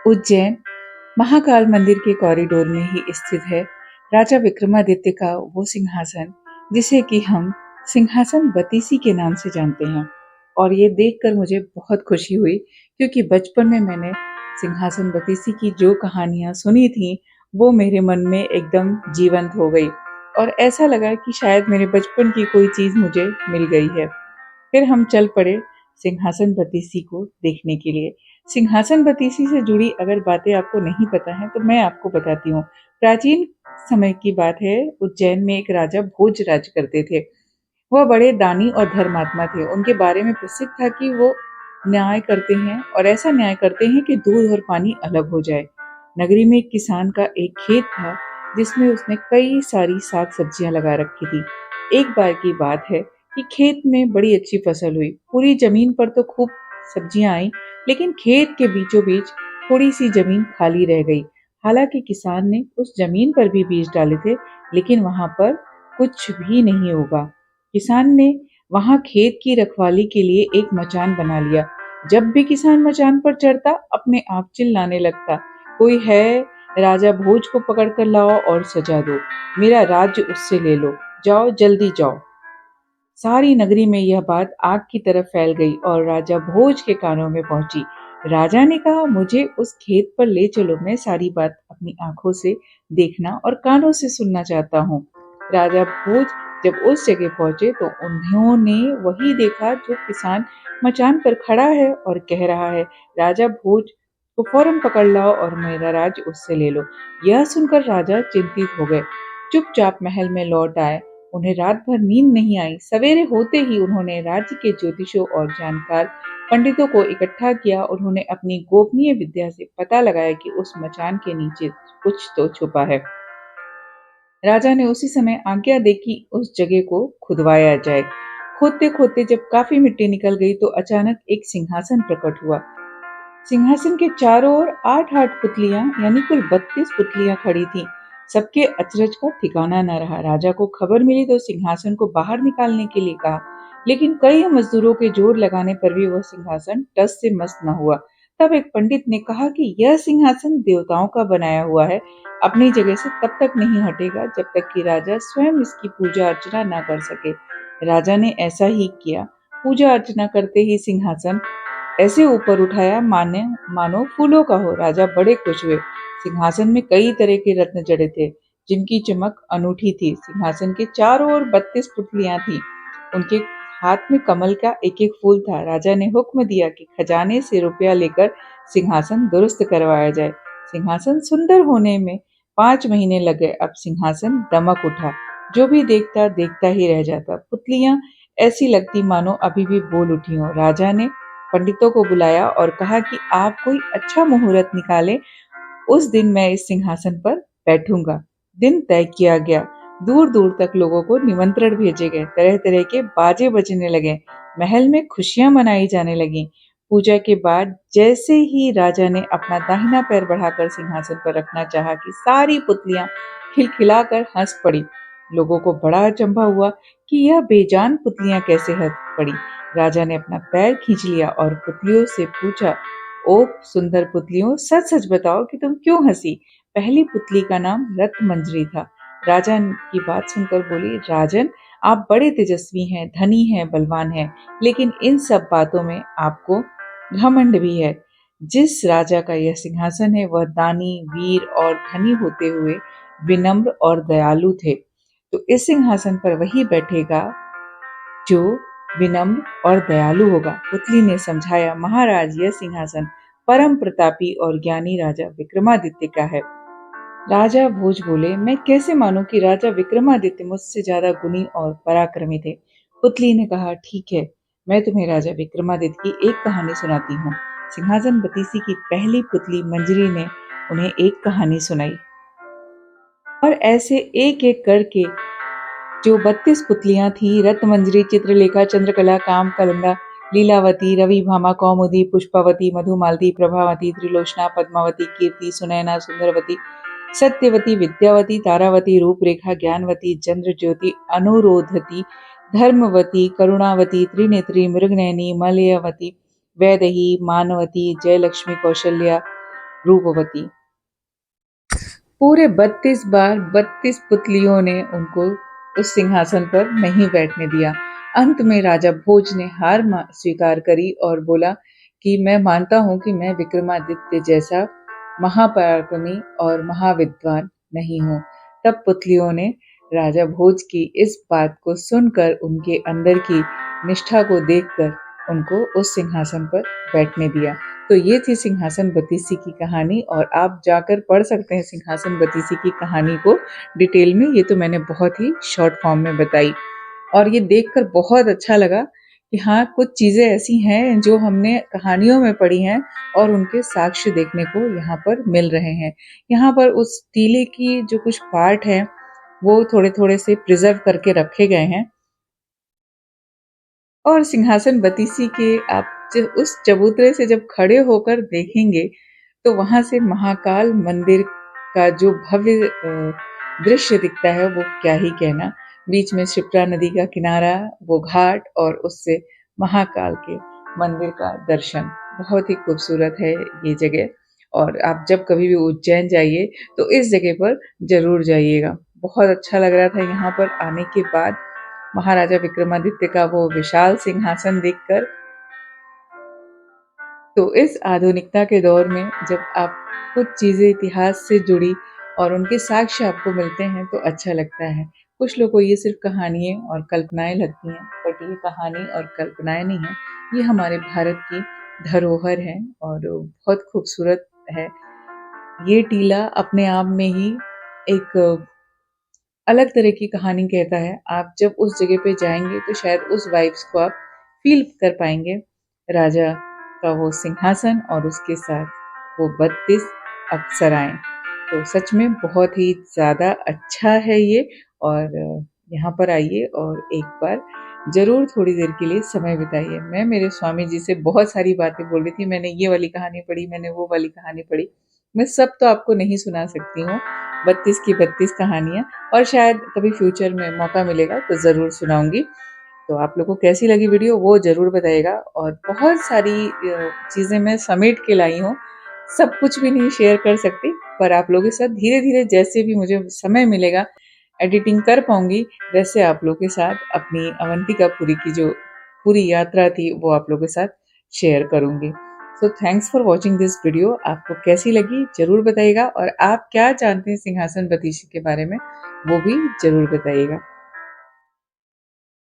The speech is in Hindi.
उज्जैन महाकाल मंदिर के कॉरिडोर में ही स्थित है राजा विक्रमादित्य का वो सिंहासन जिसे कि हम सिंहासन बतीसी के नाम से जानते हैं। और ये देखकर मुझे बहुत खुशी हुई क्योंकि बचपन में मैंने सिंहासन बतीसी की जो कहानियां सुनी थी वो मेरे मन में एकदम जीवंत हो गई और ऐसा लगा कि शायद मेरे बचपन की कोई चीज मुझे मिल गई है। फिर हम चल पड़े सिंहासन बतीसी को देखने के लिए। सिंहासन बतीसी से जुड़ी अगर बातें आपको नहीं पता है तो मैं आपको बताती हूँ। प्राचीन समय की बात है, उज्जैन में एक राजा भोज राज करते थे। वह बड़े दानी और धर्मात्मा थे। उनके बारे में प्रसिद्ध था कि वो न्याय करते हैं और ऐसा न्याय करते हैं कि दूध और पानी अलग हो जाए। नगरी में एक किसान का एक खेत था जिसमें उसने कई सारी साग सब्जियां लगा रखी थी। एक बार की बात है कि खेत में बड़ी अच्छी फसल हुई। पूरी जमीन पर तो खूब सब्जियां आई, लेकिन खेत के बीचों बीच थोड़ी सी जमीन खाली रह गई। हालांकि किसान ने उस जमीन पर भी बीज डाले थे, लेकिन वहां पर कुछ भी नहीं उगा। किसान ने वहां खेत की रखवाली के लिए एक मचान बना लिया। जब भी किसान मचान पर चढ़ता अपने आप चिल्लाने लगता, कोई है, राजा भोज को पकड़ कर लाओ और सजा दो, मेरा राज्य उससे ले लो, जाओ जल्दी जाओ। सारी नगरी में यह बात आग की तरह फैल गई और राजा भोज के कानों में पहुंची। राजा ने कहा, मुझे उस खेत पर ले चलो, मैं सारी बात अपनी आंखों से देखना और कानों से सुनना चाहता हूँ। राजा भोज जब उस जगह पहुंचे तो उन्होंने वही देखा जो किसान मचान पर खड़ा है और कह रहा है, राजा भोज को फौरन पकड़ लाओ और मेरा राज उससे ले लो। यह सुनकर राजा चिंतित हो गए, चुपचाप महल में लौट आए। उन्हें रात भर नींद नहीं आई। सवेरे होते ही उन्होंने राज्य के ज्योतिषों और जानकार पंडितों को इकट्ठा किया। उन्होंने अपनी गोपनीय विद्या से पता लगाया कि उस मचान के नीचे कुछ तो छुपा है। राजा ने उसी समय आज्ञा दी कि उस जगह को खुदवाया जाए। खोदते खोदते जब काफी मिट्टी निकल गई तो अचानक एक सिंहासन प्रकट हुआ। सिंहासन के चारों ओर 8-8 पुतलियां यानी कुल 32 पुतलियां खड़ी थीं। सबके अचरज का ठिकाना न रहा। राजा को खबर मिली तो सिंहासन को बाहर निकालने के लिए कहा, लेकिन कई मजदूरों के जोर लगाने पर भी वह सिंहासन टस से मस न हुआ। तब एक पंडित ने कहा कि यह सिंहासन देवताओं का बनाया हुआ है, अपनी जगह से तब तक नहीं हटेगा जब तक कि राजा स्वयं इसकी पूजा अर्चना न कर सके। राजा ने ऐसा ही किया। पूजा अर्चना करते ही सिंहासन ऐसे ऊपर उठाया माने मानो फूलों का हो। राजा बड़े खुश हुए। सिंहासन में कई तरह के रत्न जड़े थे जिनकी चमक अनूठी थी। सिंहासन के चारों ओर 32 पुतलियां थीं। उनके हाथ में कमल का एक एक फूल था। राजा ने हुक्म दिया कि खजाने से रुपया लेकर सिंहासन दुरुस्त करवाया जाए। सिंहासन सुंदर होने में 5 महीने लग गए। अब सिंहासन दमक उठा, जो भी देखता देखता ही रह जाता। पुतलियां ऐसी लगती मानो अभी भी बोल उठी हों। राजा ने पंडितों को बुलाया और कहा कि आप कोई अच्छा मुहूर्त निकालें, उस दिन मैं इस सिंहासन पर बैठूंगा। दिन तय किया गया। दूर दूर तक लोगों को निमंत्रण भेजे गए। तरह तरह के बाजे बजने लगे। महल में खुशियां मनाई जाने लगी। पूजा के बाद जैसे ही राजा ने अपना दाहिना पैर बढ़ाकर सिंहासन पर रखना चाहा कि सारी पुतलियां खिलखिलाकर हंस पड़ी। लोगों को बड़ा अचंभा हुआ कि यह बेजान पुतलियां कैसे हंस पड़ी। राजा ने अपना पैर खींच लिया और पुतलियों से पूछा, ओ सुंदर पुतलियों, सच सच बताओ कि तुम क्यों हंसी। पहली पुतली का नाम रत्नमंजरी था। राजा की बात सुनकर बोली, राजन, आप बड़े तेजस्वी हैं, धनी हैं, बलवान हैं, लेकिन इन सब बातों में आपको घमंड भी है। जिस राजा का यह सिंहासन है वह दानी, वीर और धनी होते हुए विनम्र और दयालु थे। तो इस सिंहासन पर वही बैठेगा जो विनम्र और दयालु होगा। पुतली ने समझाया, महाराज, यह सिंहासन परम प्रतापी और ज्ञानी राजा विक्रमादित्य का है। राजा भोज बोले, मैं कैसे मानूं कि राजा विक्रमादित्य मुझसे ज्यादा गुणी और पराक्रमी थे। पुतली ने कहा, ठीक है, मैं तुम्हें राजा विक्रमादित्य की एक कहानी सुनाती हूँ। सिंहासन बतीसी की पहली पुतली मंजरी ने उन्हें एक कहानी सुनाई और ऐसे एक एक करके जो 32 पुतलियां थी, रत्नमंजरी, चित्रलेखा, चंद्रकला, काम कलंदा, लीलावती, रवि भामा, कौमुदी, पुष्पावती, मधुमालती, प्रभावती, त्रिलोचना, पद्मावती, कीर्ति, सुनैना, सुंदरवती, सत्यवती, विद्यावती, तारावती, रूपरेखा, ज्ञानवती, चंद्र ज्योति, अनुरोधती, धर्मवती, करुणावती, त्रिनेत्री, मृगनयनी, मलयवती, वैदही, मानवती, जयलक्ष्मी, कौशल्या, रूपवती। पूरे 32 बार 32 पुतलियों ने उनको उस सिंहासन पर नहीं बैठने दिया। अंत में राजा भोज ने हार स्वीकार करी और बोला कि मैं मानता हूँ कि मैं विक्रमादित्य जैसा महापराक्रमी और महाविद्वान नहीं हूँ। तब पुतलियों ने राजा भोज की इस बात को सुनकर, उनके अंदर की निष्ठा को देखकर उनको उस सिंहासन पर बैठने दिया। तो ये थी सिंहासन बतीसी की कहानी, और आप जाकर पढ़ सकते हैं सिंहासन बतीसी की कहानी को डिटेल में। ये तो मैंने बहुत ही शॉर्ट फॉर्म में बताई, और ये देखकर बहुत अच्छा लगा कि हाँ, कुछ चीज़ें ऐसी हैं जो हमने कहानियों में पढ़ी हैं और उनके साक्ष्य देखने को यहाँ पर मिल रहे हैं। यहाँ पर उस टीले की जो कुछ पार्ट हैं, वो थोड़े-थोड़े से प्रिज़र्व करके रखे गए हैं। और सिंहासन बतीसी के आप उस चबूतरे से जब खड़े होकर देखेंगे, तो वहाँ से महाकाल मंदिर का जो भव्य दृश्य दिखता है, वो क्या ही कहना। बीच में क्षिप्रा नदी का किनारा, वो घाट, और उससे महाकाल के मंदिर का दर्शन। बहुत ही खूबसूरत है ये जगह, और आप जब कभी भी उज्जैन जाइए तो इस जगह पर ज़रूर जाइएगा। बहुत अच्छा लग रहा था यहाँ पर आने के बाद, महाराजा विक्रमादित्य का वो विशाल सिंहासन देखकर। तो इस आधुनिकता के दौर में जब आप कुछ चीज़ें इतिहास से जुड़ी और उनके साक्ष्य आपको मिलते हैं, तो अच्छा लगता है। कुछ लोगों को ये सिर्फ कहानियाँ और कल्पनाएँ लगती हैं, बट ये कहानी और कल्पनाएँ नहीं हैं, ये हमारे भारत की धरोहर है और बहुत खूबसूरत है। ये टीला अपने आप में ही एक अलग तरह की कहानी कहता है। आप जब उस जगह पे जाएँगे तो शायद उस वाइब्स को आप फ़ील कर पाएँगे। राजा का वो सिंहासन और उसके साथ वो 32 अप्सराएँ। तो सच में बहुत ही ज़्यादा अच्छा है ये, और यहाँ पर आइए और एक बार ज़रूर थोड़ी देर के लिए समय बिताइए। मैं मेरे स्वामी जी से बहुत सारी बातें बोल रही थी, मैंने ये वाली कहानी पढ़ी, मैंने वो वाली कहानी पढ़ी। मैं सब तो आपको नहीं सुना सकती हूँ, 32 की 32 कहानियाँ, और शायद कभी फ्यूचर में मौका मिलेगा तो ज़रूर सुनाऊँगी। तो आप लोगों को कैसी लगी वीडियो वो ज़रूर बताइएगा, और बहुत सारी चीज़ें मैं समेट के लाई हूँ। सब कुछ भी नहीं शेयर कर सकती, पर आप लोगों के साथ धीरे-धीरे जैसे भी मुझे समय मिलेगा, एडिटिंग कर पाऊँगी, वैसे आप लोगों के साथ अपनी अवंतिकापुरी की जो पूरी यात्रा थी, वो आप लोगों के साथ शेयर करूँगी। So thanks for watching this video. आपको कैसी लगी ज़रूर बताइएगा, और आप क्या जानते हैं सिंहासन बतीसी के बारे में, वो भी ज़रूर बताइएगा।